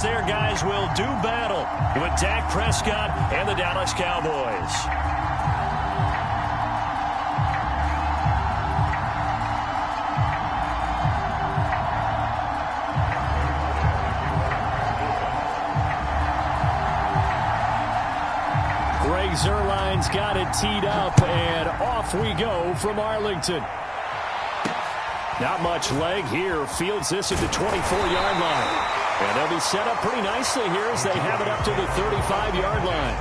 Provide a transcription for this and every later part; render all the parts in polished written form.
Their guys will do battle with Dak Prescott and the Dallas Cowboys. Greg Zuerlein's got it teed up, and off we go from Arlington. Not much leg here. Fields this at the 24-yard line. And they'll be set up pretty nicely here as they have it up to the 35-yard line.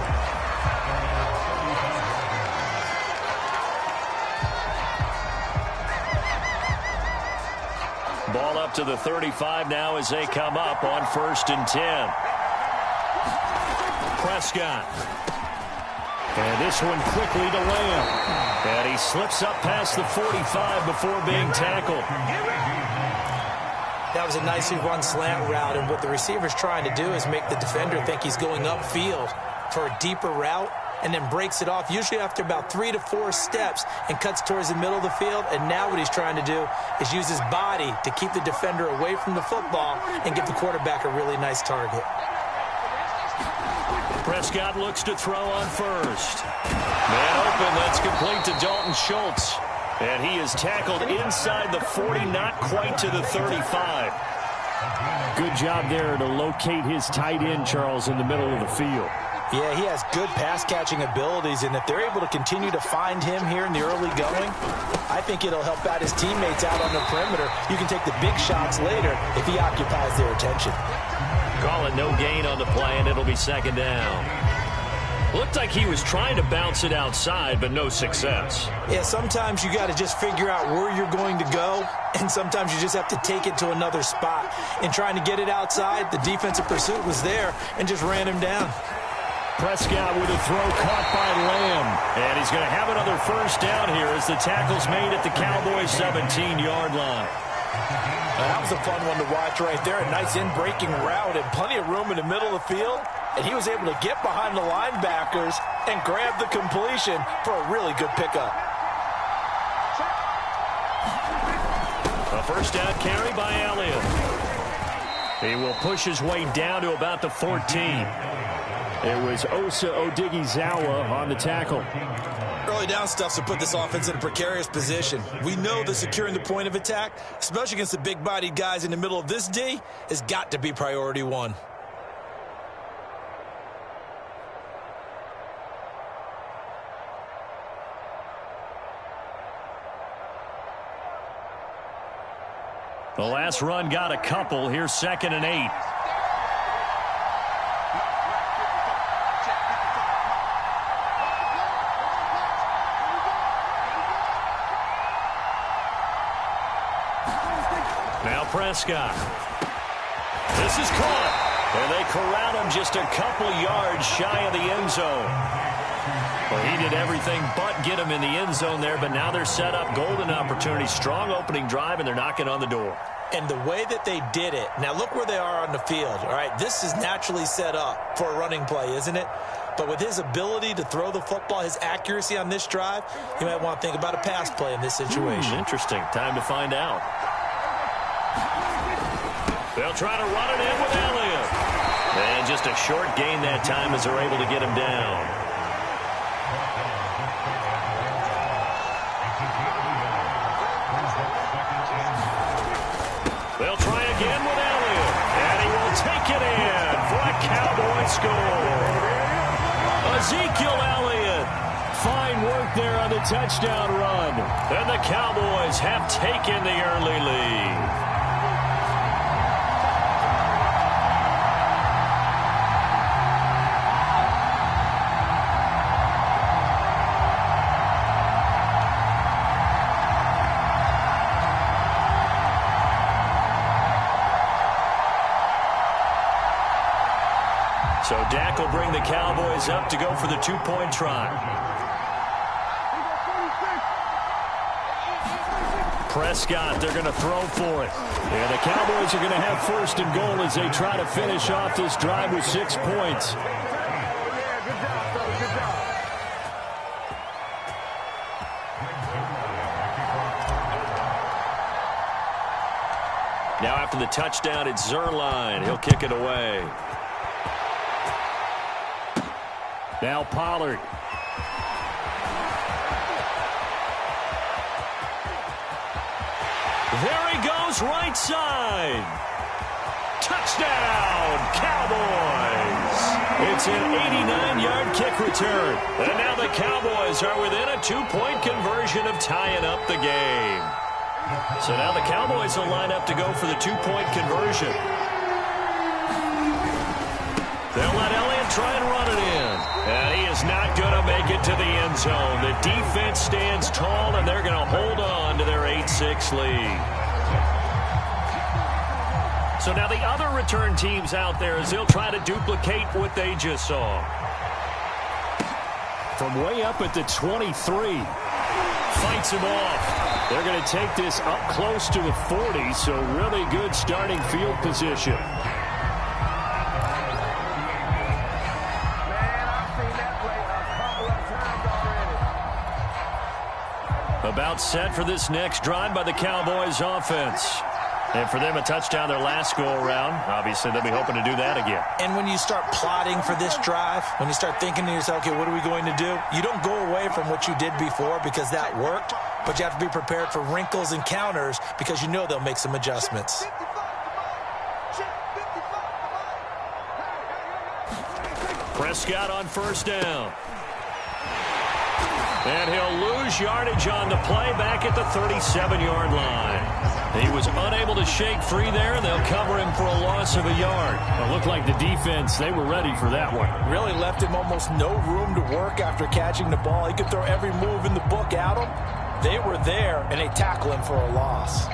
Ball up to the 35 now as they come up on 1st and 10. Prescott. And this one quickly to Lamb. And he slips up past the 45 before being tackled. That was a nicely run slant route, and what the receiver's trying to do is make the defender think he's going upfield for a deeper route and then breaks it off, usually after about 3 to 4 steps, and cuts towards the middle of the field. And now what he's trying to do is use his body to keep the defender away from the football and give the quarterback a really nice target. Prescott looks to throw on first. Man open, that's complete to Dalton Schultz. And he is tackled inside the 40, not quite to the 35. Good job there to locate his tight end, Charles, in the middle of the field. Yeah, he has good pass-catching abilities, and if they're able to continue to find him here in the early going, I think it'll help out his teammates out on the perimeter. You can take the big shots later if he occupies their attention. Call it no gain on the play, and it'll be 2nd down. Looked like he was trying to bounce it outside, but no success. Yeah, sometimes you got to just figure out where you're going to go, and sometimes you just have to take it to another spot. In trying to get it outside, the defensive pursuit was there and just ran him down. Prescott with a throw caught by Lamb. And he's going to have another 1st down here as the tackle's made at the Cowboys' 17-yard line. That was a fun one to watch right there. A nice in-breaking route and plenty of room in the middle of the field. And he was able to get behind the linebackers and grab the completion for a really good pickup. A 1st down carry by Elliott. He will push his way down to about the 14. It was Osa Odighizuwa on the tackle. Early down stuff to put this offense in a precarious position. We know that securing the point of attack, especially against the big-bodied guys in the middle of this D, has got to be priority one. The last run got a couple. Here's 2nd and 8. Now Prescott. This is caught. And they corral him just a couple yards shy of the end zone. Well, he did everything but get him in the end zone there, but now they're set up. Golden opportunity. Strong opening drive, and they're knocking on the door. And the way that they did it, now look where they are on the field. All right, this is naturally set up for a running play, isn't it? But with his ability to throw the football, his accuracy on this drive, you might want to think about a pass play in this situation. Interesting. Time to find out. They'll try to run it in with Elliott. And just a short gain that time as they're able to get him down. They'll try again with Elliott. And he will take it in for a Cowboy score. Ezekiel Elliott. Fine work there on the touchdown run. And the Cowboys have taken the early lead. So Dak will bring the Cowboys up to go for the 2-point try. Prescott, they're going to throw for it. And the Cowboys are going to have 1st and goal as they try to finish off this drive with 6 points. Now after the touchdown, it's Zuerlein. He'll kick it away. Now Pollard. There he goes, right side. Touchdown, Cowboys. It's an 89-yard kick return. And now the Cowboys are within a 2-point conversion of tying up the game. So now the Cowboys will line up to go for the 2-point conversion. They'll let Elliott try and run it in. And he is not going to make it to the end zone. The defense stands tall, and they're going to hold on to their 8-6 lead. So now the other return teams out there as they'll try to duplicate what they just saw. From way up at the 23. Fights him off. They're going to take this up close to the 40, so really good starting field position. About set for this next drive by the Cowboys offense. And for them, a touchdown their last go-around. Obviously, they'll be hoping to do that again. And when you start plotting for this drive, when you start thinking to yourself, okay, what are we going to do? You don't go away from what you did before because that worked, but you have to be prepared for wrinkles and counters because you know they'll make some adjustments. Prescott on first down. And he'll lose yardage on the play back at the 37-yard line. He was unable to shake free there, and they'll cover him for a loss of a yard. It looked like the defense, they were ready for that one. Really left him almost no room to work after catching the ball. He could throw every move in the book at him. They were there, and they tackle him for a loss.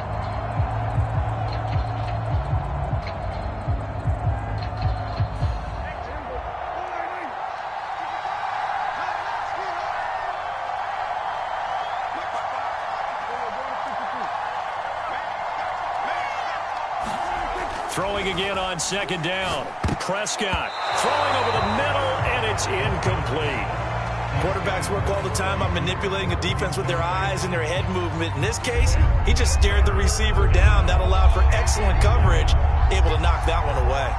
Throwing again on second down. Prescott throwing over the middle, and it's incomplete. Quarterbacks work all the time on manipulating a defense with their eyes and their head movement. In this case, he just stared the receiver down. That allowed for excellent coverage, able to knock that one away.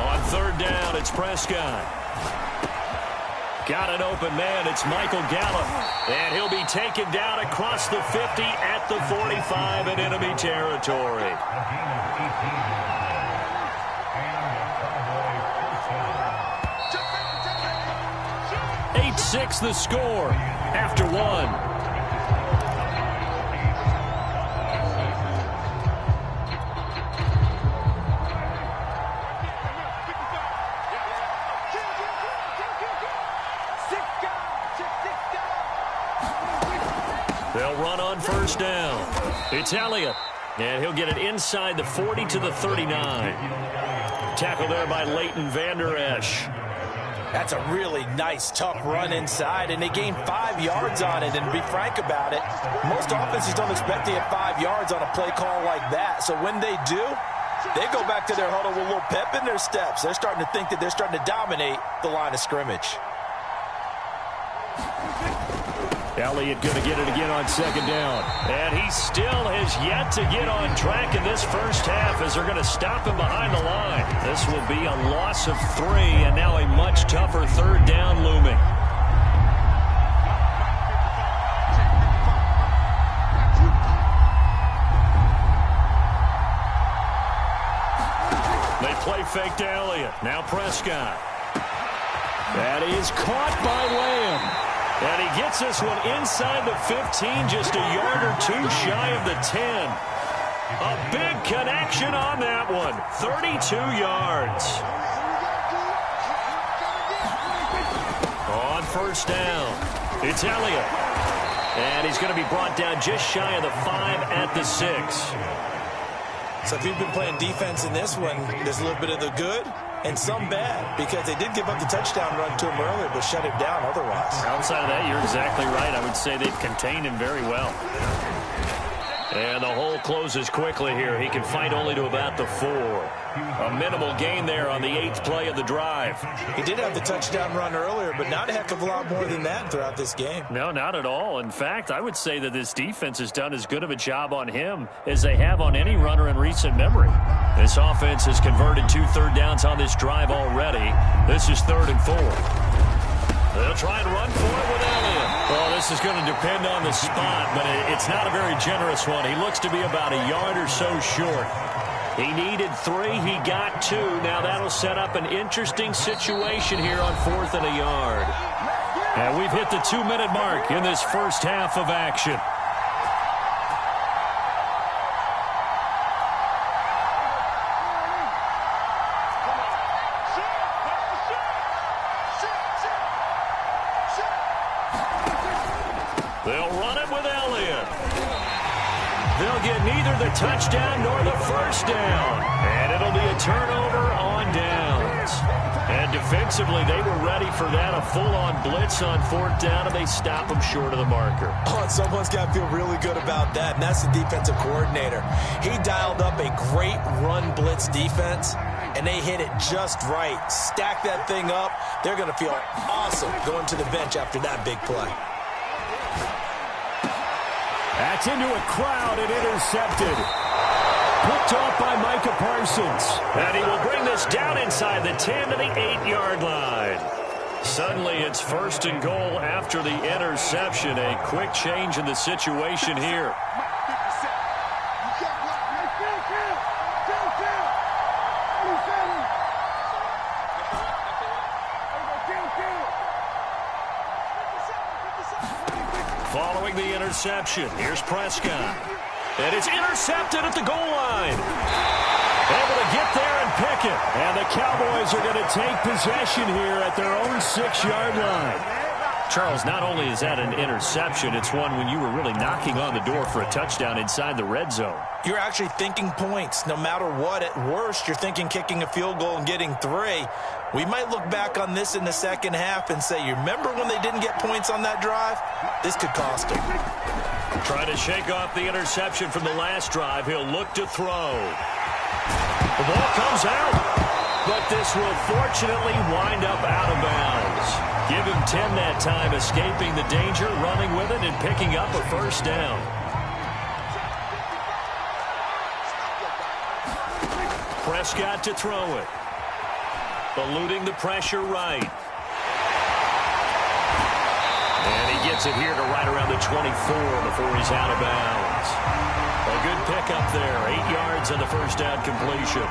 On third down, it's Prescott. Got an open man. It's Michael Gallup. And he'll be taken down across the 50 at the 45 in enemy territory. 8-6 the score after one. They'll run on first down. It's Elliott. And he'll get it inside the 40 to the 39. Tackle there by Leighton Vander Esch. That's a really nice, tough run inside, and they gained 5 yards on it. And to be frank about it, most offenses don't expect to get 5 yards on a play call like that. So when they do, they go back to their huddle with a little pep in their steps. They're starting to think that they're starting to dominate the line of scrimmage. Elliott going to get it again on second down. And he still has yet to get on track in this first half as they're going to stop him behind the line. This will be a loss of 3, and now a much tougher third down looming. They play fake to Elliott. Now Prescott. That is caught by Lamb. And he gets this one inside the 15, just a yard or 2 shy of the 10. A big connection on that one. 32 yards. On first down, it's Elliott. And he's going to be brought down just shy of the 5 at the 6. So if you've been playing defense in this one, there's a little bit of the good and some bad, because they did give up the touchdown run to him earlier, but shut him down otherwise. Outside of that, you're exactly right. I would say they've contained him very well. And the hole closes quickly here. He can fight only to about the 4. A minimal gain there on the 8th play of the drive. He did have the touchdown run earlier, but not a heck of a lot more than that throughout this game. No, not at all. In fact, I would say that this defense has done as good of a job on him as they have on any runner in recent memory. This offense has converted 2 third downs on this drive already. This is 3rd and 4. They'll try and run for it with Elliott. Well, this is going to depend on the spot, but it's not a very generous one. He looks to be about a yard or so short. He needed 3. He got 2. Now that'll set up an interesting situation here on 4th and a yard. And we've hit the 2-minute mark in this first half of action. They'll run it with Elliott. They'll get neither the touchdown nor the first down. And it'll be a turnover on downs. And defensively, they were ready for that. A full-on blitz on 4th down, and they stop them short of the marker. Oh, and someone's got to feel really good about that, and that's the defensive coordinator. He dialed up a great run blitz defense, and they hit it just right. Stack that thing up. They're going to feel awesome going to the bench after that big play. That's into a crowd and intercepted. Picked off by Micah Parsons. And he will bring this down inside the 10 to the 8-yard line. Suddenly it's 1st and goal after the interception. A quick change in the situation here. Following the interception, here's Prescott. And it's intercepted at the goal line. Able to get there and pick it. And the Cowboys are going to take possession here at their own 6-yard line. Charles, not only is that an interception, it's one when you were really knocking on the door for a touchdown inside the red zone. You're actually thinking points. No matter what, at worst, you're thinking kicking a field goal and getting 3. We might look back on this in the second half and say, you remember when they didn't get points on that drive? This could cost them. Trying to shake off the interception from the last drive. He'll look to throw. The ball comes out, but this will fortunately wind up out of bounds. Give him 10 that time, escaping the danger, running with it, and picking up a first down. Prescott to throw it. Eluding the pressure right. And he gets it here to right around the 24 before he's out of bounds. A good pickup there. 8 yards on the first down completion.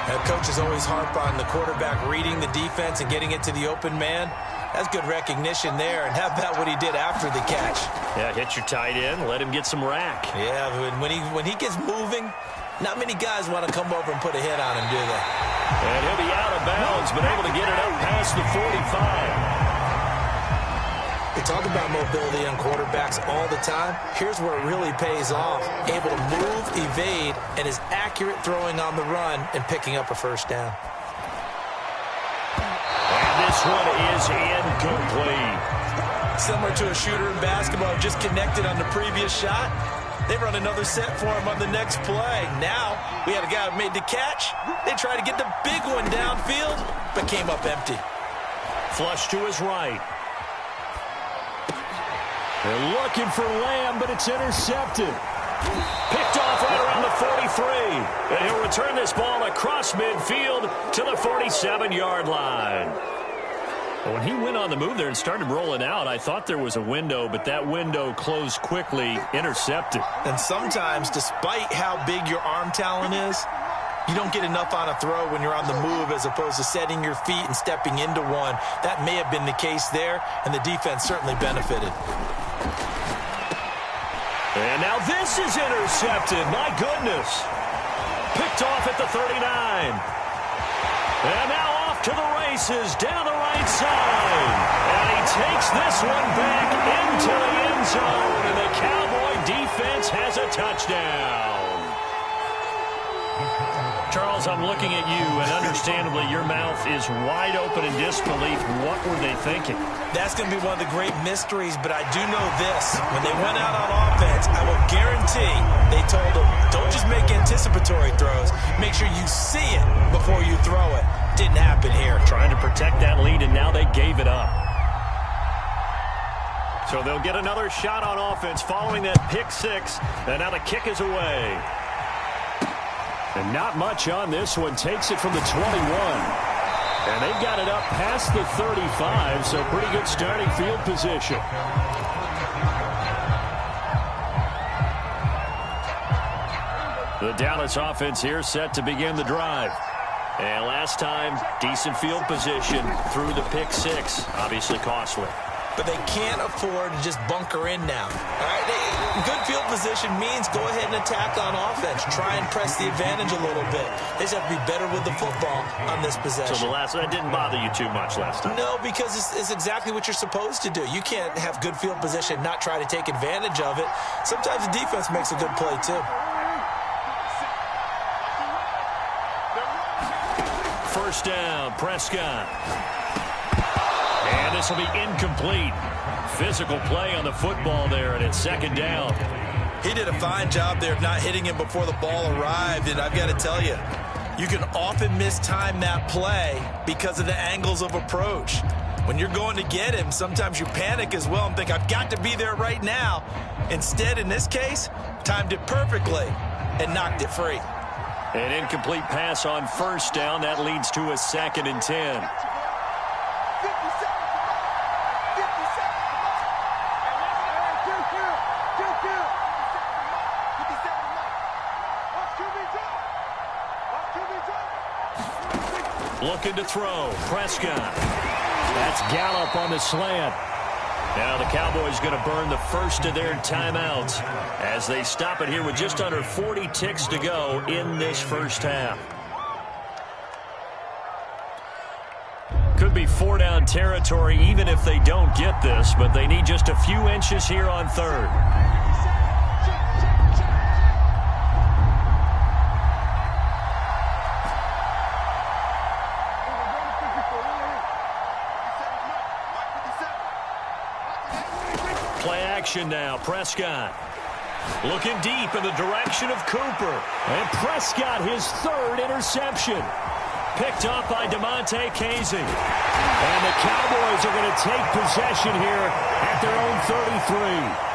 That coaches always harp on the quarterback reading the defense and getting it to the open man. That's good recognition there. And how about what he did after the catch? Yeah, hit your tight end. Let him get some rack. Yeah, when he gets moving, not many guys want to come over and put a hit on him, do they? And he'll be out of bounds, but able to get it up past the 45. They talk about mobility on quarterbacks all the time. Here's where it really pays off. Able to move, evade, and is accurate throwing on the run and picking up a first down. And this one is incomplete. Similar to a shooter in basketball, just connected on the previous shot. They run another set for him on the next play. Now, we had a guy who made the catch. They tried to get the big one downfield, but came up empty. Flush to his right. They're looking for Lamb, but it's intercepted. Picked off right around the 43. And he'll return this ball across midfield to the 47-yard line. When he went on the move there and started rolling out, I thought there was a window, but that window closed quickly, intercepted. And sometimes, despite how big your arm talent is, you don't get enough on a throw when you're on the move as opposed to setting your feet and stepping into one. That may have been the case there, and the defense certainly benefited. And now this is intercepted. My goodness. Picked off at the 39. And now off to the races down the right side. And he takes this one back into the end zone. And the Cowboy defense has a touchdown. Charles, I'm looking at you, and understandably, your mouth is wide open in disbelief. What were they thinking? That's going to be one of the great mysteries, but I do know this. When they went out on offense, I will guarantee they told them, don't just make anticipatory throws. Make sure you see it before you throw it. Didn't happen here. Trying to protect that lead, and now they gave it up. So they'll get another shot on offense following that pick six, and now the kick is away. And not much on this one. Takes it from the 21. And they've got it up past the 35, so pretty good starting field position. The Dallas offense here set to begin the drive. And last time, decent field position through the pick six. Obviously costly. But they can't afford to just bunker in now. All right, good field position means go ahead and attack on offense. Try and press the advantage a little bit. They just have to be better with the football on this possession. So that didn't bother you too much last time? No, because it's exactly what you're supposed to do. You can't have good field position and not try to take advantage of it. Sometimes the defense makes a good play, too. First down, Prescott. And this will be incomplete. Physical play on the football there, and it's second down. He did a fine job there of not hitting him before the ball arrived, and I've got to tell you, you can often mistime that play because of the angles of approach. When you're going to get him, sometimes you panic as well and think, I've got to be there right now. Instead, in this case, timed it perfectly and knocked it free. An incomplete pass on first down. That leads to a 2nd and 10. Looking to throw. Prescott. That's Gallup on the slant. Now the Cowboys going to burn the first of their timeouts as they stop it here with just under 40 ticks to go in this first half. Could be 4-down territory even if they don't get this, but they need just a few inches here on third. Play action now. Prescott looking deep in the direction of Cooper. And Prescott, his 3rd interception. Picked up by DeMonte Casey. And the Cowboys are going to take possession here at their own 33.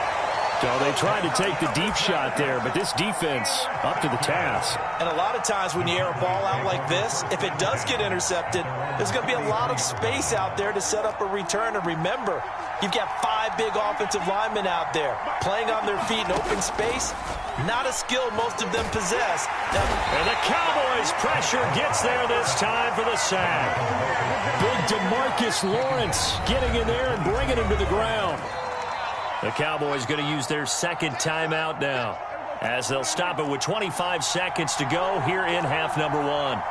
So they tried to take the deep shot there, but this defense up to the task. And a lot of times when you air a ball out like this, if it does get intercepted, there's going to be a lot of space out there to set up a return. And remember, you've got 5 big offensive linemen out there playing on their feet in open space. Not a skill most of them possess. And the Cowboys pressure gets there this time for the sack. Big DeMarcus Lawrence getting in there and bringing him to the ground. The Cowboys going to use their 2nd timeout now as they'll stop it with 25 seconds to go here in half number 1.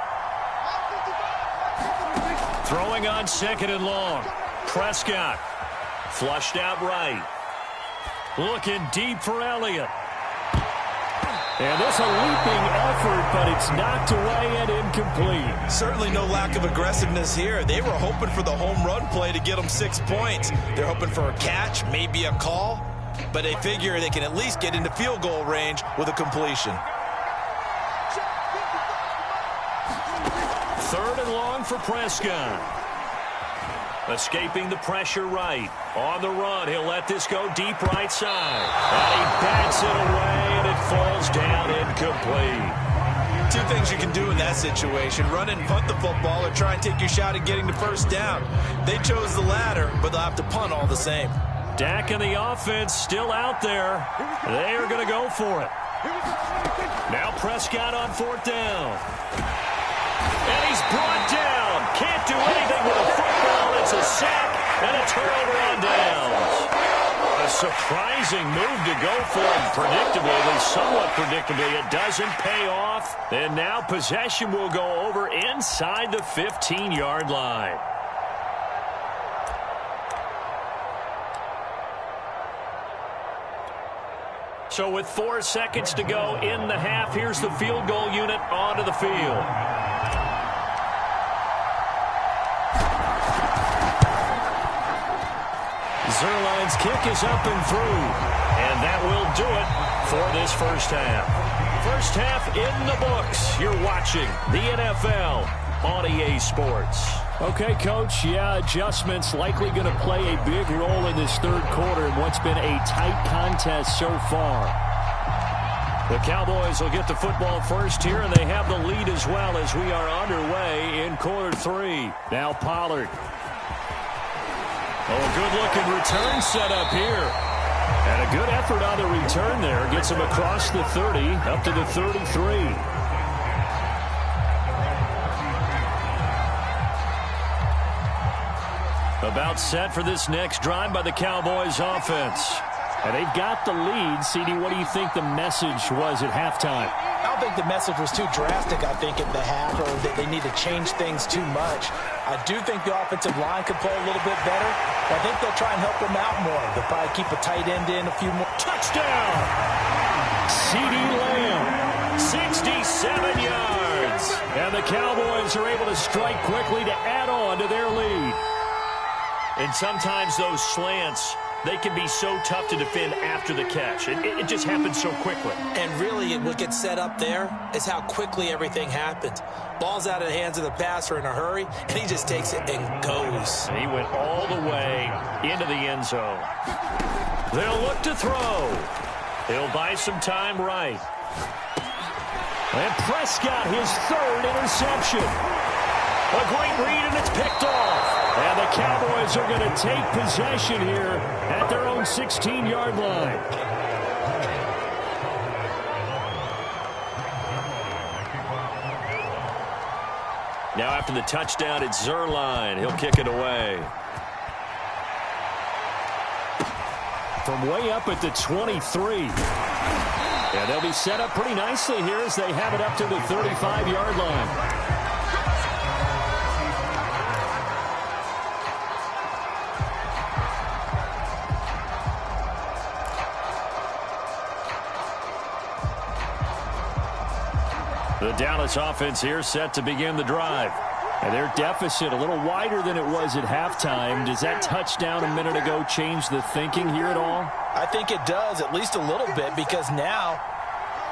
Throwing on 2nd and long. Prescott flushed out right. Looking deep for Elliott. And this a leaping effort, but it's knocked away and incomplete. Certainly no lack of aggressiveness here. They were hoping for the home run play to get them 6 points. They're hoping for a catch, maybe a call, but they figure they can at least get into field goal range with a completion. 3rd and long for Prescott. Escaping the pressure right. On the run, he'll let this go deep right side. And he bats it away, and it falls down incomplete. 2 things you can do in that situation. Run and punt the football or try and take your shot at getting the first down. They chose the latter, but they'll have to punt all the same. Dak and the offense still out there. They are going to go for it. Now Prescott on 4th down. And he's brought down. Can't do anything with a football. It's a sack and a turnover on downs. A surprising move to go for it. Predictably, at least somewhat predictably, it doesn't pay off. And now possession will go over inside the 15-yard line. So with 4 seconds to go in the half, here's the field goal unit onto the field. Zuerlein's kick is up and through. And that will do it for this first half. First half in the books. You're watching the NFL on EA Sports. Okay, Coach, adjustments likely going to play a big role in this third quarter in what's been a tight contest so far. The Cowboys will get the football first here, and they have the lead as well as we are underway in quarter 3. Now Pollard. Oh, a good-looking return set up here. And a good effort on the return there. Gets him across the 30, up to the 33. About set for this next drive by the Cowboys offense. And they've got the lead. CD, what do you think the message was at halftime? I don't think the message was too drastic, I think, at the half, or that they need to change things too much. I do think the offensive line could play a little bit better. But I think they'll try and help them out more. They'll probably keep a tight end in a few more. Touchdown! CD Lamb, 67 yards. And the Cowboys are able to strike quickly to add on to their lead. And sometimes those slants, they can be so tough to defend after the catch. It just happens so quickly. And really, what gets set up there is how quickly everything happens. Ball's out of the hands of the passer in a hurry, and he just takes it and goes. And he went all the way into the end zone. They'll look to throw. He'll buy some time right. And Prescott, his third interception. A great read, and it's picked off. And the Cowboys are going to take possession here at their own 16-yard line. Now after the touchdown, it's Zuerlein. He'll kick it away. From way up at the 23. Yeah, they'll be set up pretty nicely here as they have it up to the 35-yard line. The Dallas offense here set to begin the drive. And their deficit a little wider than it was at halftime. Does that touchdown a minute ago change the thinking here at all? I think it does, at least a little bit, because now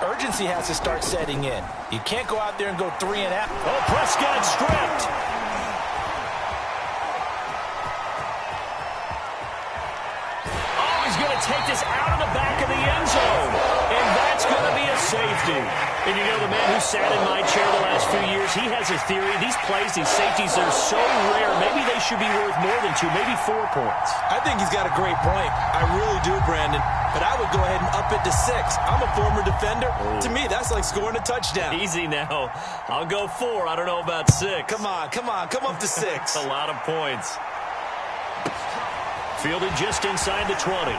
urgency has to start setting in. You can't go out there and go 3 and out. Oh, Prescott stripped. Oh, he's going to take this out of the back of the end zone. And that's going to be a safety. And you know, the man who sat in my chair the last few years, he has a theory. These plays, these safeties, they're so rare. Maybe they should be worth more than 2, maybe 4 points. I think he's got a great point. I really do, Brandon. But I would go ahead and up it to 6. I'm a former defender. Oh. To me, that's like scoring a touchdown. Easy now. I'll go 4. I don't know about 6. Come on. Come up to 6. A lot of points. Fielded just inside the 20.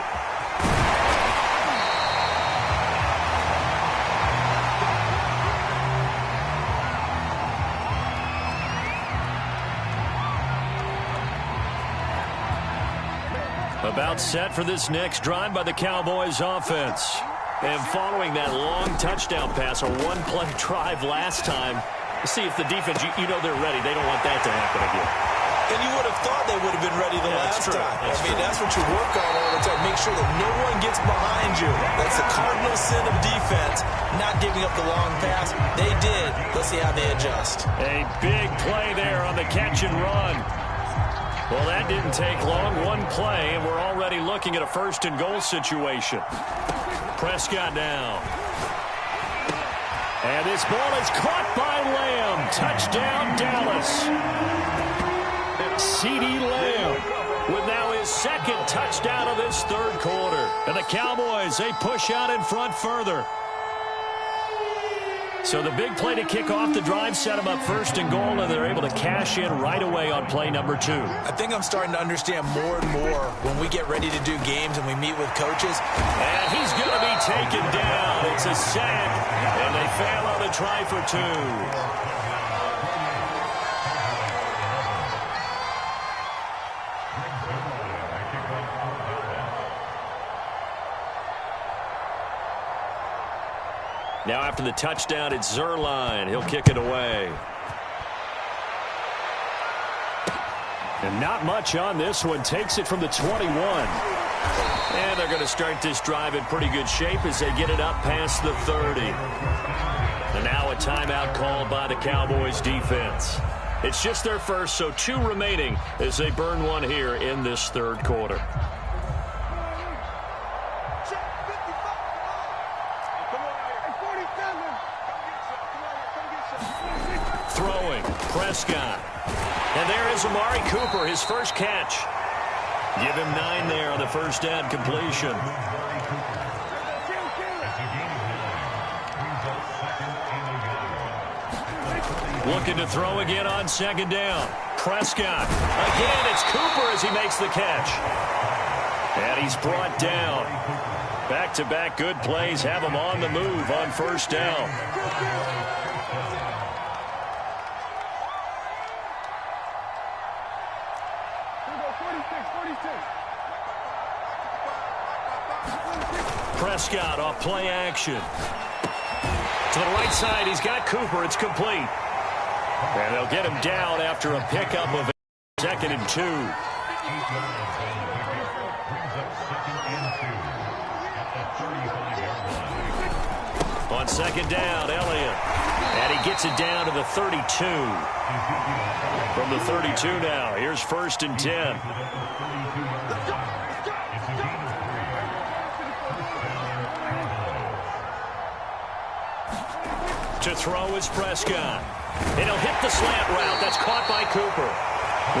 About set for this next drive by the Cowboys offense. And following that long touchdown pass, a one-play drive last time, see if the defense, you know they're ready. They don't want that to happen again. And you would have thought they would have been ready the last time. That's what you work on all the time. Make sure that no one gets behind you. That's the cardinal sin of defense, not giving up the long pass. They did. Let's see how they adjust. A big play there on the catch and run. Well, that didn't take long. One play, and we're already looking at a first-and-goal situation. Prescott now. And this ball is caught by Lamb. Touchdown, Dallas. CD Lamb with now his second touchdown of this third quarter. And the Cowboys, they push out in front further. So the big play to kick off the drive set them up first and goal, and they're able to cash in right away on play number 2. I think I'm starting to understand more and more when we get ready to do games and we meet with coaches. And he's going to be taken down. It's a sack, and they fail on the try for 2. Now after the touchdown, it's Zuerlein. He'll kick it away. And not much on this one. Takes it from the 21. And they're going to start this drive in pretty good shape as they get it up past the 30. And now a timeout called by the Cowboys defense. It's just their first, so 2 remaining as they burn one here in this third quarter. Throwing, Prescott. And there is Amari Cooper, his first catch. Give him 9 there on the first down completion. Looking to throw again on second down. Prescott. Again, it's Cooper as he makes the catch. And he's brought down. Back-to-back good plays have him on the move on first down. Prescott off play action. To the right side, he's got Cooper. It's complete. And they'll get him down after a pickup of 2nd and 2. On second down, Elliott. And he gets it down to the 32. From the 32 now, here's 1st and 10. To throw is Prescott. And he'll hit the slant route. That's caught by Cooper.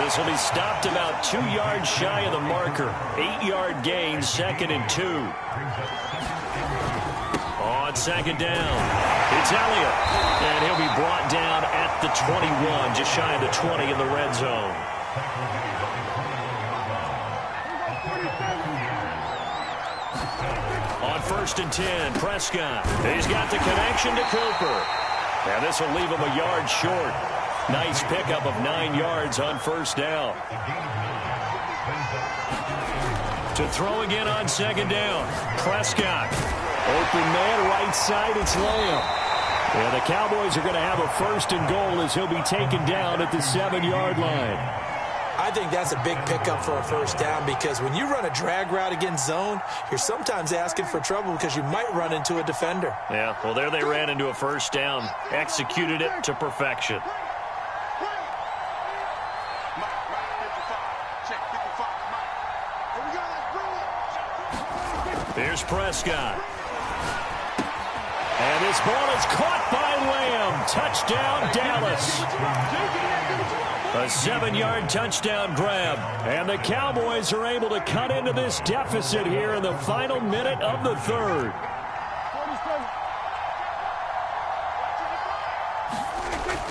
This will be stopped about 2 yards shy of the marker. 8-yard gain, 2nd and 2. On second down, it's Elliott. And he'll be brought down at the 21, just shy of the 20 in the red zone. On 1st and 10, Prescott. He's got the connection to Cooper. And this will leave him a yard short. Nice pickup of 9 yards on first down. To throw again on second down, Prescott. Open man, right side, it's Lamb. And the Cowboys are going to have a 1st and goal as he'll be taken down at the 7-yard line. I think that's a big pickup for a first down because when you run a drag route against zone, you're sometimes asking for trouble because you might run into a defender. Yeah, well, there they ran into a first down, executed it to perfection. Here's Prescott. And this ball is caught by Lamb. Touchdown, Dallas. A 7-yard touchdown grab. And the Cowboys are able to cut into this deficit here in the final minute of the third.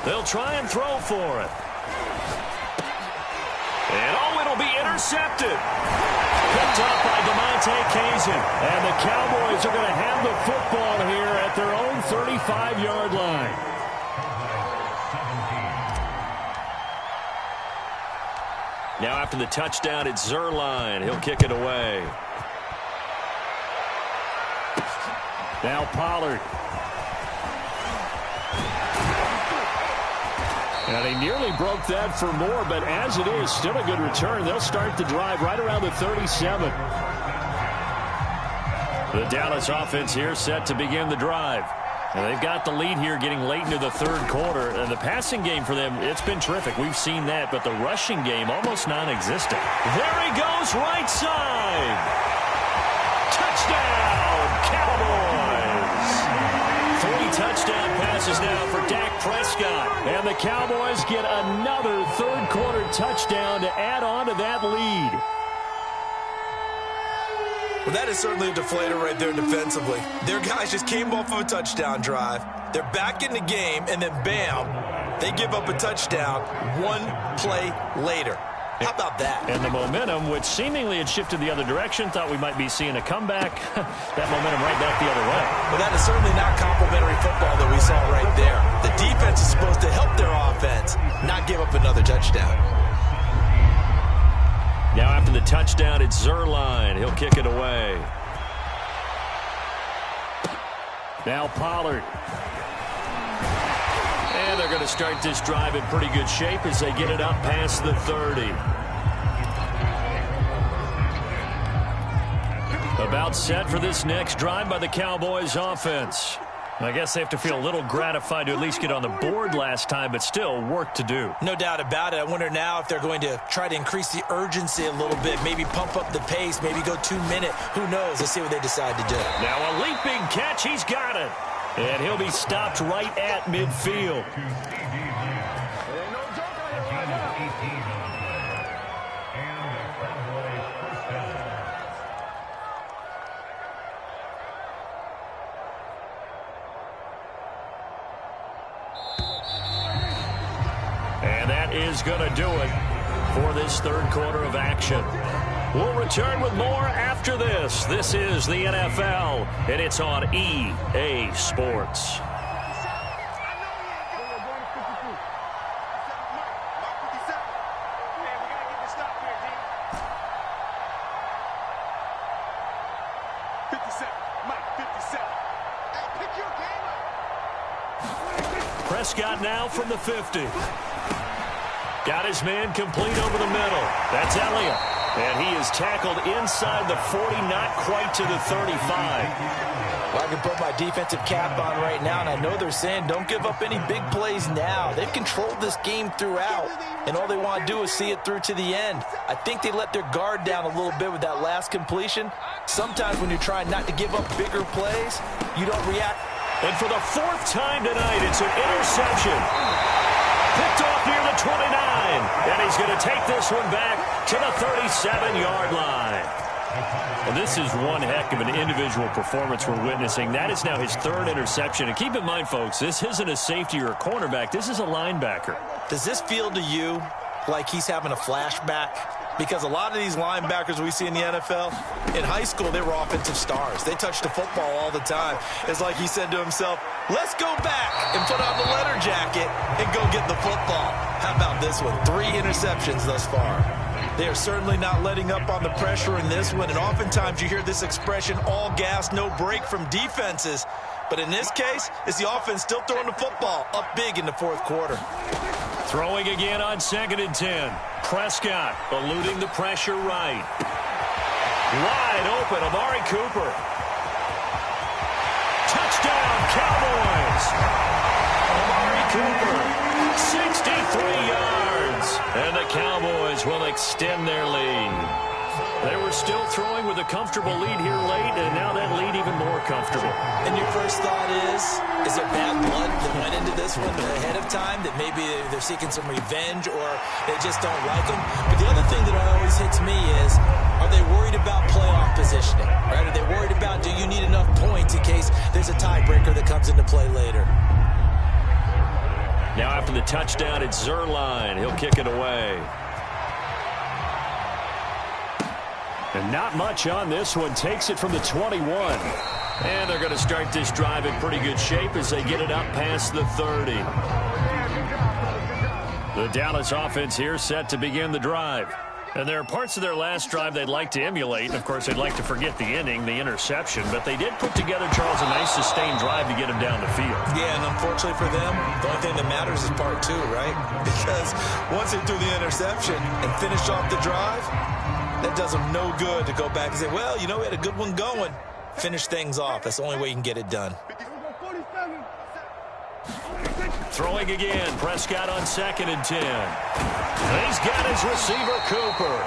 They'll try and throw for it. And oh, it'll be intercepted. Picked up by DeMonte Kazin. And the Cowboys are going to have the football here at their own 35-yard line. Now after the touchdown, it's Zuerlein. He'll kick it away. Now Pollard. And he nearly broke that for more, but as it is, still a good return. They'll start the drive right around the 37. The Dallas offense here set to begin the drive. And they've got the lead here getting late into the third quarter. And the passing game for them, it's been terrific. We've seen that, but the rushing game almost non-existent. There he goes, right side. Touchdown, Cowboys. 3 touchdown passes now for Dak Prescott. And the Cowboys get another third quarter touchdown to add on to that lead. Well, that is certainly a deflator right there defensively. Their guys just came off of a touchdown drive. They're back in the game, and then bam, they give up a touchdown 1 play later. How about that? And the momentum, which seemingly had shifted the other direction, thought we might be seeing a comeback. That momentum right back the other way. Well, that is certainly not complimentary football that we saw right there. The defense is supposed to help their offense, not give up another touchdown. Now after the touchdown, it's Zuerlein. He'll kick it away. Now Pollard. And they're going to start this drive in pretty good shape as they get it up past the 30. About set for this next drive by the Cowboys offense. I guess they have to feel a little gratified to at least get on the board last time, but still work to do. No doubt about it. I wonder now if they're going to try to increase the urgency a little bit, maybe pump up the pace, maybe go 2 minute. Who knows? Let's see what they decide to do. Now a leaping catch. He's got it. And he'll be stopped right at midfield. And that is going to do it for this third quarter of action. We'll return with more after this. This is the NFL, and it's on EA Sports. Prescott now from the 50. Got his man complete over the middle. That's Elliott. And he is tackled inside the 40, not quite to the 35. Well, I can put my defensive cap on right now, and I know they're saying don't give up any big plays now. They've controlled this game throughout, and all they want to do is see it through to the end. I think they let their guard down a little bit with that last completion. Sometimes when you're trying not to give up bigger plays, you don't react. And for the fourth time tonight, it's an interception. Picked off near the 29. And he's going to take this one back to the 37-yard line. Well, this is one heck of an individual performance we're witnessing. That is now his third interception. And keep in mind, folks, this isn't a safety or a cornerback. This is a linebacker. Does this feel to you like he's having a flashback? Because a lot of these linebackers we see in the NFL, in high school, they were offensive stars. They touched the football all the time. It's like he said to himself, let's go back and put on the letter jacket and go get the football. How about this one? 3 interceptions thus far. They are certainly not letting up on the pressure in this one, and oftentimes you hear this expression, all gas, no break from defenses. But in this case, it's the offense still throwing the football up big in the fourth quarter. Throwing again on 2nd and 10. Prescott eluding the pressure right. Wide open, Amari Cooper. Touchdown, Cowboys. Amari Cooper, 63 yards. And the Cowboys will extend their lead. They were still throwing with a comfortable lead here late, and now that lead even more comfortable. And your first thought is there bad blood that went into this one ahead of time, that maybe they're seeking some revenge or they just don't like them? But the other thing that always hits me is, are they worried about playoff positioning? Right? Are they worried about, do you need enough points in case there's a tiebreaker that comes into play later? Now after the touchdown, it's Zuerlein. He'll kick it away. And not much on this one. Takes it from the 21. And they're going to start this drive in pretty good shape as they get it up past the 30. The Dallas offense here set to begin the drive. And there are parts of their last drive they'd like to emulate. And, of course, they'd like to forget the inning, the interception. But they did put together, Charles, a nice sustained drive to get them down the field. Yeah, and unfortunately for them, the only thing that matters is part 2, right? Because once they threw the interception and finished off the drive, that does them no good to go back and say, well, you know, we had a good one going. Finish things off. That's the only way you can get it done. Throwing again. Prescott on 2nd and 10. He's got his receiver, Cooper.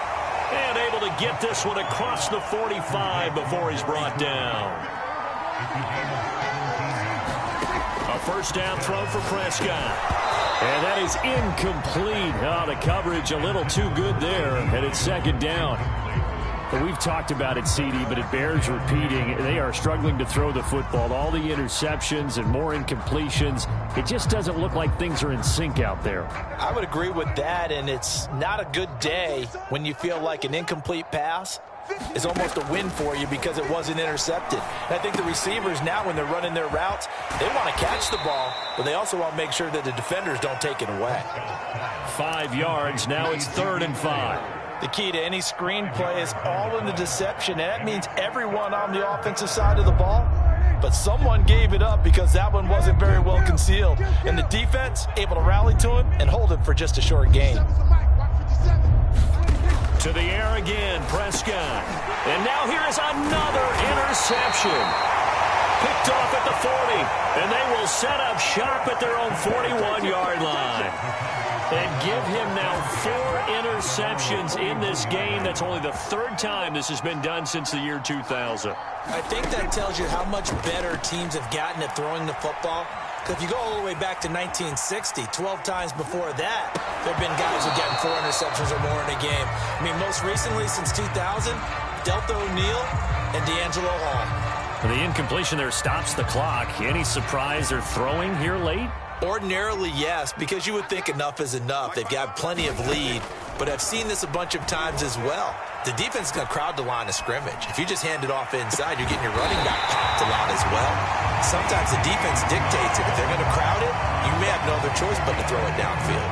And able to get this one across the 45 before he's brought down. A first down throw for Prescott. And that is incomplete. Oh, the coverage a little too good there. And it's 2nd down. But we've talked about it, CD, but it bears repeating. They are struggling to throw the football. All the interceptions and more incompletions. It just doesn't look like things are in sync out there. I would agree with that, and it's not a good day when you feel like an incomplete pass is almost a win for you because it wasn't intercepted. And I think the receivers now, when they're running their routes, they want to catch the ball, but they also want to make sure that the defenders don't take it away. 5 yards. Now it's 3rd and 5. The key to any screen play is all in the deception, and that means everyone on the offensive side of the ball but someone gave it up because that one wasn't very well concealed. And the defense able to rally to him and hold him for just a short gain. To the air again, Prescott. And now here is another interception. Picked off at the 40, and they will set up shop at their own 41-yard line. And give him now 4 interceptions in this game. That's only the 3rd time this has been done since the year 2000. I think that tells you how much better teams have gotten at throwing the football. Because if you go all the way back to 1960, 12 times before that, there have been guys who've gotten 4 interceptions or more in a game. I mean, most recently since 2000, Delta O'Neal and D'Angelo Hall. The incompletion there stops the clock. Any surprise they're throwing here late? Ordinarily, yes, because you would think enough is enough. They've got plenty of lead, but I've seen this a bunch of times as well. The defense is going to crowd the line of scrimmage. If you just hand it off inside, you're getting your running back popped a lot as well. Sometimes the defense dictates it. If they're going to crowd it, you may have no other choice but to throw it downfield.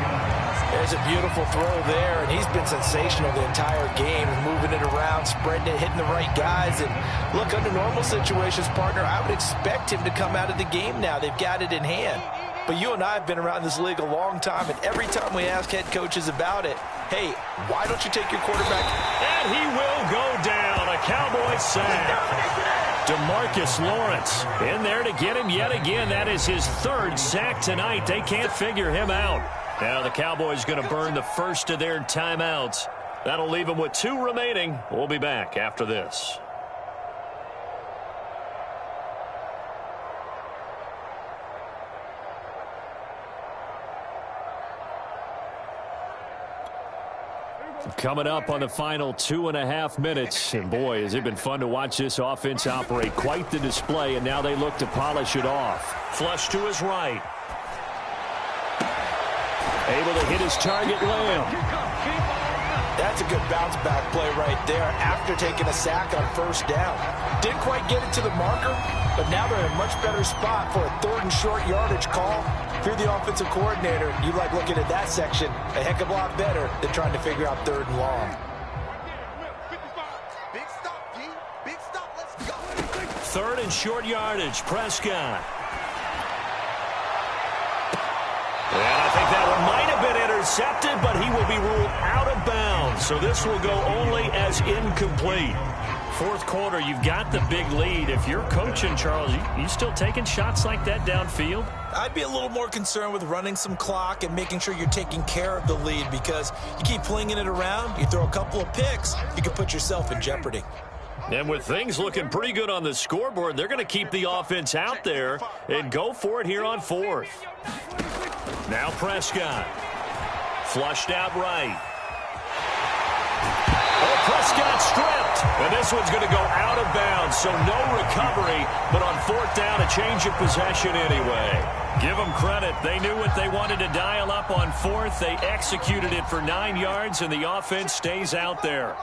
There's a beautiful throw there, and he's been sensational the entire game, moving it around, spreading it, hitting the right guys. And look, under normal situations, partner, I would expect him to come out of the game now. They've got it in hand. But you and I have been around this league a long time, and every time we ask head coaches about it, hey, why don't you take your quarterback? And he will go down. A Cowboy sack. DeMarcus Lawrence in there to get him yet again. That is his 3rd sack tonight. They can't figure him out. Now the Cowboys going to burn the first of their timeouts. That'll leave them with 2 remaining. We'll be back after this. Coming up on the final 2.5 minutes. And boy, has it been fun to watch this offense operate. Quite the display, and now they look to polish it off. Flush to his right. Able to hit his target, Lamb. That's a good bounce back play right there after taking a sack on 1st down. Didn't quite get it to the marker, but now they're in a much better spot for a 3rd and short yardage call. If you're the offensive coordinator, you like looking at that section a heck of a lot better than trying to figure out 3rd and long. Big stop, G. Big stop. Let's go. 3rd and short yardage, Prescott. And I think that one might have been intercepted, but he will be ruled out of bounds. So this will go only as incomplete. 4th quarter, you've got the big lead. If you're coaching, Charles, you still taking shots like that downfield? I'd be a little more concerned with running some clock and making sure you're taking care of the lead, because you keep flinging it around, you throw a couple of picks, you can put yourself in jeopardy. And with things looking pretty good on the scoreboard, they're going to keep the offense out there and go for it here on 4th. Now Prescott. Flushed out right. Oh, Prescott stripped. And this one's going to go out of bounds, so no recovery. But on 4th down, a change of possession anyway. Give them credit. They knew what they wanted to dial up on 4th. They executed it for 9 yards, and the offense stays out there.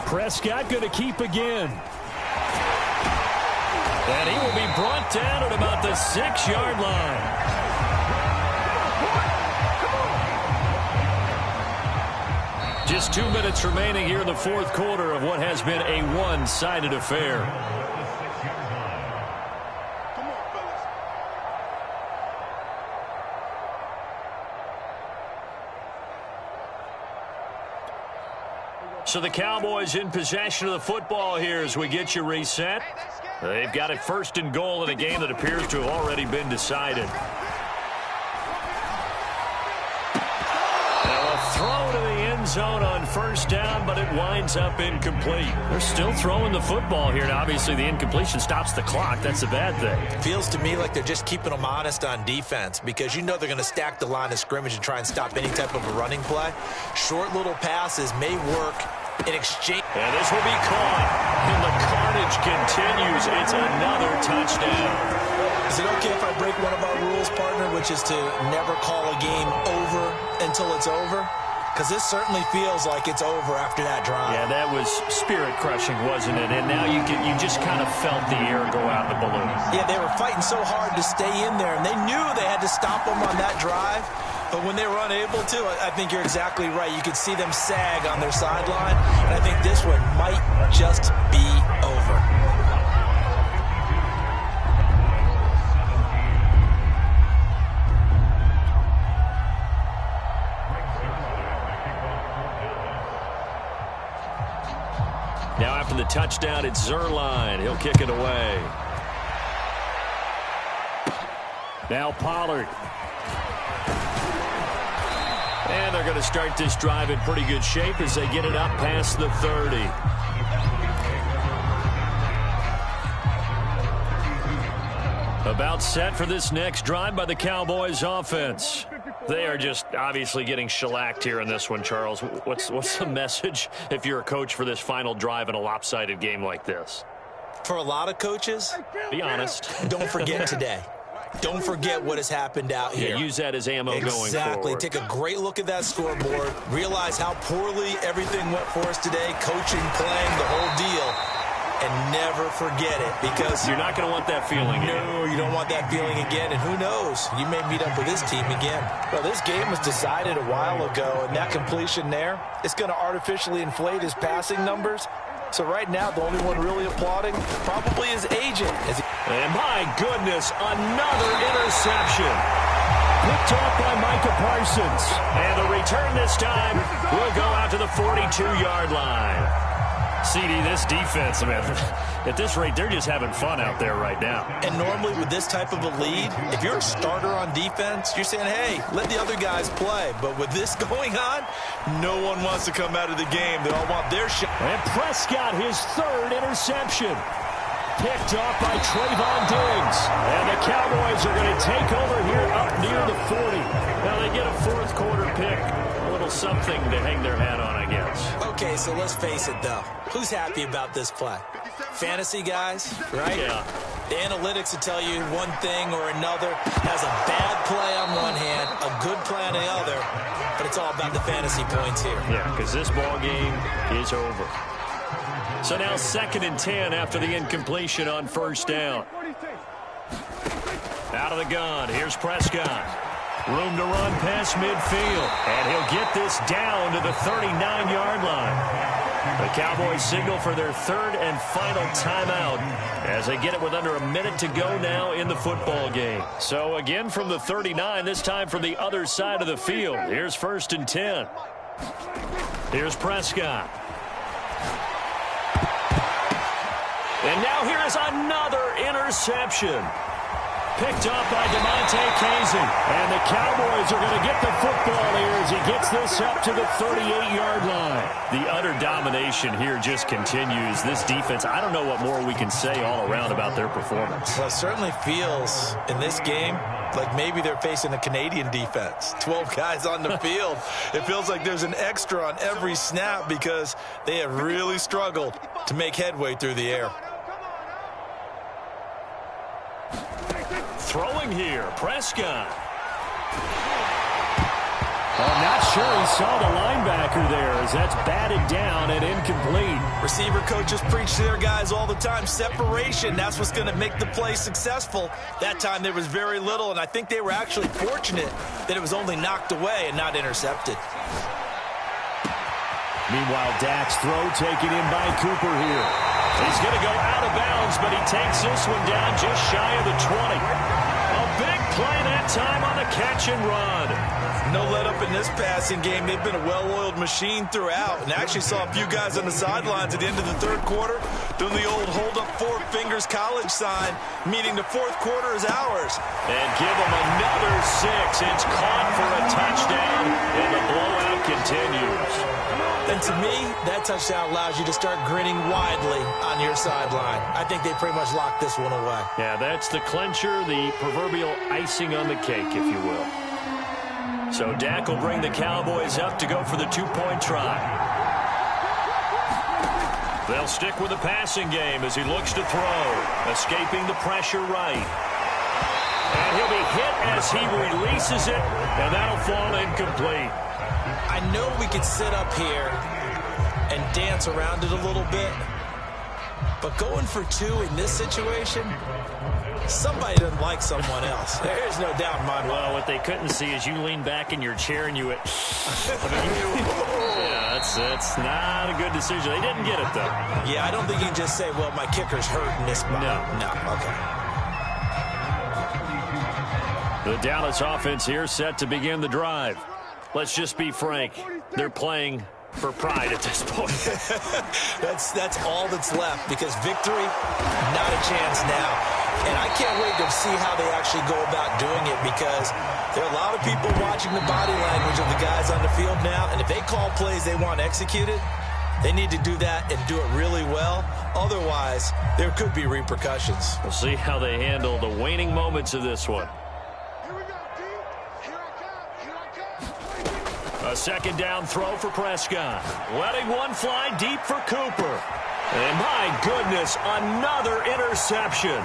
Prescott going to keep again. And he will be brought down at about the 6-yard line. Just 2 minutes remaining here in the 4th quarter of what has been a one-sided affair. So the Cowboys in possession of the football here as we get you reset. They've got it 1st and goal in a game that appears to have already been decided. Now a throw to the end zone on 1st down, but it winds up incomplete. They're still throwing the football here. Now, obviously, the incompletion stops the clock. That's a bad thing. Feels to me like they're just keeping them honest on defense, because you know they're going to stack the line of scrimmage and try and stop any type of a running play. Short little passes may work in exchange. And this will be caught. And the carnage continues. It's another touchdown. Is it okay if I break one of our rules, partner, which is to never call a game over until it's over? Because this certainly feels like it's over after that drive. Yeah, that was spirit-crushing, wasn't it? And now you just kind of felt the air go out in the balloon. Yeah, they were fighting so hard to stay in there, and they knew they had to stop them on that drive. But when they were unable to, I think you're exactly right. You could see them sag on their sideline, and I think this one might just be over. Now after the touchdown, it's Zuerlein. He'll kick it away. Now Pollard. And they're going to start this drive in pretty good shape as they get it up past the 30. About set for this next drive by the Cowboys offense. They are just obviously getting shellacked here in this one, Charles. What's the message if you're a coach for this final drive in a lopsided game like this? For a lot of coaches, be honest. Don't forget today. Don't forget what has happened out here. Yeah, use that as ammo going forward. Exactly. Take a great look at that scoreboard. Realize how poorly everything went for us today. Coaching, playing, the whole deal. And never forget it, because you're not going to want that feeling again. No, you don't want that feeling again. And who knows? You may meet up with this team again. Well, this game was decided a while ago, and that completion there, it's going to artificially inflate his passing numbers. So right now, the only one really applauding probably his agent. And my goodness, another interception. Picked off by Micah Parsons. And the return this time will go out to the 42-yard line. CD, this defense, man, at this rate, they're just having fun out there right now. And normally with this type of a lead, if you're a starter on defense, you're saying, hey, let the other guys play. But with this going on, no one wants to come out of the game. They all want their shot. And Prescott, his third interception. Picked off by Trayvon Diggs. And the Cowboys are going to take over here up near the 40. Now they get a fourth quarter pick. A little something to hang their hat on, I guess. Okay, so let's face it, though. Who's happy about this play? Fantasy guys, right? Yeah. The analytics will tell you one thing or another. Has a bad play on one hand, a good play on the other, but it's all about the fantasy points here. Yeah, because this ball game is over. So now 2nd and 10 after the incompletion on first down. Out of the gun, here's Prescott. Room to run past midfield, and he'll get this down to the 39-yard line. The Cowboys signal for their third and final timeout as they get it with under a minute to go now in the football game. So again from the 39, this time from the other side of the field. Here's 1st and 10. Here's Prescott. And now here is another interception. Picked up by DeMonte Casey. And the Cowboys are going to get the football here as he gets this up to the 38-yard line. The utter domination here just continues. This defense, I don't know what more we can say all around about their performance. Well, it certainly feels in this game like maybe they're facing a Canadian defense. 12 guys on the field. It feels like there's an extra on every snap because they have really struggled to make headway through the air. Throwing here, Prescott. I'm not sure he saw the linebacker there as that's batted down and incomplete. Receiver coaches preach to their guys all the time. Separation, that's what's going to make the play successful. That time there was very little, and I think they were actually fortunate that it was only knocked away and not intercepted. Meanwhile, Dak's throw taken in by Cooper here. He's going to go out of bounds, but he takes this one down just shy of the 20. A big play that time on the catch and run. No let up in this passing game. They've been a well-oiled machine throughout. And actually saw a few guys on the sidelines at the end of the third quarter doing the old hold up 4 fingers college sign, meaning the fourth quarter is ours. And give them another 6. It's caught for a touchdown, and the blowout continues. And to me, that touchdown allows you to start grinning widely on your sideline. I think they pretty much locked this one away. Yeah, that's the clincher, the proverbial icing on the cake, if you will. So Dak will bring the Cowboys up to go for the 2-point try. They'll stick with the passing game as he looks to throw, escaping the pressure right. And he'll be hit as he releases it, and that'll fall incomplete. I know we could sit up here and dance around it a little bit, But going for 2 in this situation, somebody doesn't like someone else. There's no doubt in my mind. Well, what they couldn't see is you lean back in your chair and you went, yeah, that's not a good decision. They didn't get it, though. Yeah, I don't think you can just say, well, my kicker's hurt in this spot. No, okay. The Dallas offense here set to begin the drive. Let's just be frank. They're playing for pride at this point. That's all that's left, because victory, not a chance now. And I can't wait to see how they actually go about doing it, because there are a lot of people watching the body language of the guys on the field now, and if they call plays they want executed, they need to do that and do it really well. Otherwise, there could be repercussions. We'll see how they handle the waning moments of this one. A second down throw for Prescott. Letting one fly deep for Cooper. And my goodness, another interception.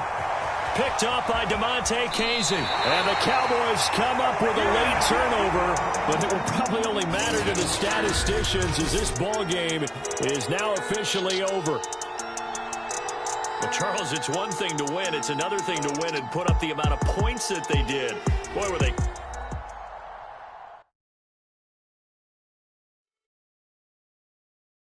Picked up by DeMonte Casey. And the Cowboys come up with a late turnover, but it will probably only matter to the statisticians as this ball game is now officially over. Well, Charles, it's one thing to win. It's another thing to win and put up the amount of points that they did. Boy, were they